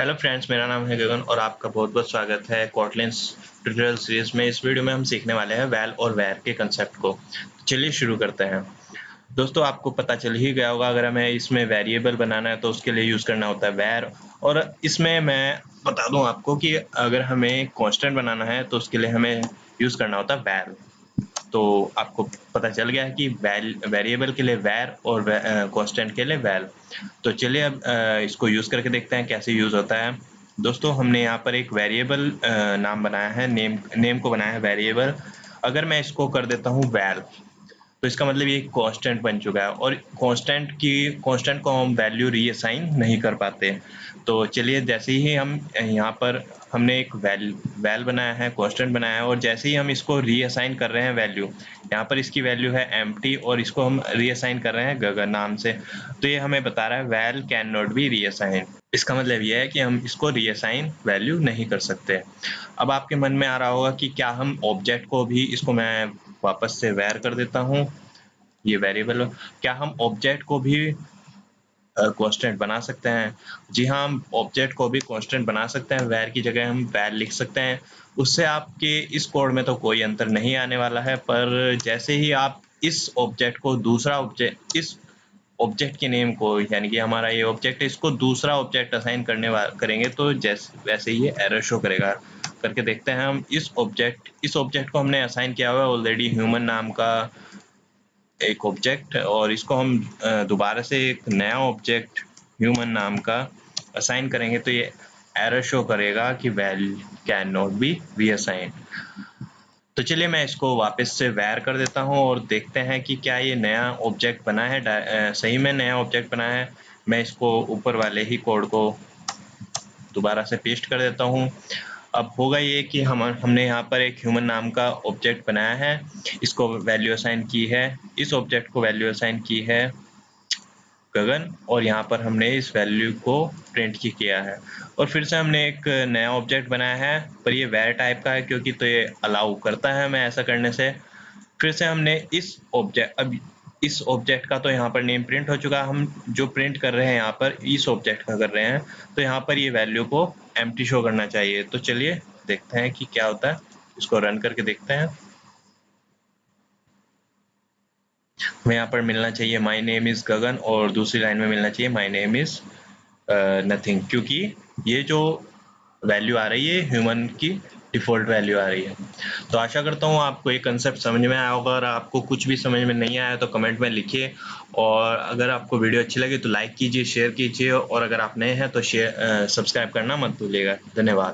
Hello friends, मेरा नाम है गगन और आपका बहुत-बहुत स्वागत है कॉटलिन्स ट्यूटोरियल सीरीज में। इस वीडियो में हम सीखने वाले हैं वैल और वेर के कंसेप्ट को। चलिए शुरू करते हैं। दोस्तों, आपको पता चल ही गया होगा, अगर हमें इसमें वेरिएबल बनाना है तो उसके लिए यूज़ करना होता है वेर। और इसमें मैं बता दूं आपको कि अगर हमें कांस्टेंट बनाना है तो उसके लिए हमें यूज़ करना होता है वैल। तो आपको पता चल गया है कि वेरिएबल के लिए वेर और कांस्टेंट के लिए वैल। तो चलिए अब इसको यूज़ करके देखते हैं कैसे यूज़ होता है। दोस्तों, हमने यहाँ पर एक वेरिएबल नाम बनाया है, नेम को बनाया है वेरिएबल। अगर मैं इसको कर देता हूँ वैल, तो इसका मतलब ये कांस्टेंट बन चुका है और कांस्टेंट को हम वैल्यू रीअसाइन नहीं कर पाते। तो चलिए, जैसे ही हम यहाँ पर हमने एक वैल बनाया है, कांस्टेंट बनाया है, और जैसे ही हम इसको रीअसाइन कर रहे हैं वैल्यू, यहाँ पर इसकी वैल्यू है एम्प्टी और इसको हम रीअसाइन कर रहे हैं गगन नाम से। तो ये हमें बता रहा है well can not be reassign. इसका मतलब ये है कि हम इसको रीअसाइन वैल्यू नहीं कर सकते। अब आपके मन में आ रहा होगा कि क्या हम ऑब्जेक्ट को भी, इसको मैं वापस से वैर कर देता हूँ, ये वेरिएबल, क्या हम ऑब्जेक्ट को भी कांस्टेंट बना सकते हैं? जी हाँ, हम ऑब्जेक्ट को भी कांस्टेंट बना सकते हैं। वैर की जगह हम वैर लिख सकते हैं। उससे आपके इस कोड में तो कोई अंतर नहीं आने वाला है, पर जैसे ही आप इस ऑब्जेक्ट के नेम को, यानी कि हमारा ये ऑब्जेक्ट है, इसको दूसरा ऑब्जेक्ट असाइन करेंगे तो वैसे ही ये एरर शो करेगा। करके देखते हैं हम। इस ऑब्जेक्ट को हमने असाइन किया हुआ है ऑलरेडी ह्यूमन नाम का एक ऑब्जेक्ट, और इसको हम दोबारा से एक नया ऑब्जेक्ट ह्यूमन नाम का असाइन करेंगे तो ये एरर शो करेगा कि वैल्यू कैन नॉट बी रीअसाइंड। तो चलिए, मैं इसको वापस से वैर कर देता हूँ और देखते हैं कि क्या ये नया ऑब्जेक्ट बना है। सही में नया ऑब्जेक्ट बना है। मैं इसको ऊपर वाले ही कोड को दोबारा से पेस्ट कर देता हूँ। अब होगा ये कि हमने यहाँ पर एक ह्यूमन नाम का ऑब्जेक्ट बनाया है, इसको वैल्यू असाइन की है, इस ऑब्जेक्ट को वैल्यू असाइन की है गगन, और यहाँ पर हमने इस वैल्यू को प्रिंट किया है। और फिर से हमने एक नया ऑब्जेक्ट बनाया है, पर ये वेर टाइप का है क्योंकि तो ये अलाउ करता है हमें ऐसा करने से। फिर से हमने इस ऑब्जेक्ट का तो यहाँ पर नेम प्रिंट हो चुका है। हम जो प्रिंट कर रहे हैं यहाँ पर इस ऑब्जेक्ट का कर रहे हैं, तो यहाँ पर ये वैल्यू को एम्प्टी शो करना चाहिए। तो चलिए देखते हैं कि क्या होता है। इसको रन करके देखते हैं। हमें यहाँ पर मिलना चाहिए माई नेम इज गगन, और दूसरी लाइन में मिलना चाहिए माई नेम इज नथिंग, क्योंकि ये जो वैल्यू आ रही है ह्यूमन की डिफ़ॉल्ट वैल्यू आ रही है। तो आशा करता हूँ आपको ये कंसेप्ट समझ में आया होगा, और आपको कुछ भी समझ में नहीं आया तो कमेंट में लिखिए। और अगर आपको वीडियो अच्छी लगी तो लाइक कीजिए, शेयर कीजिए, और अगर आप नए हैं तो सब्सक्राइब करना मत भूलिएगा। धन्यवाद।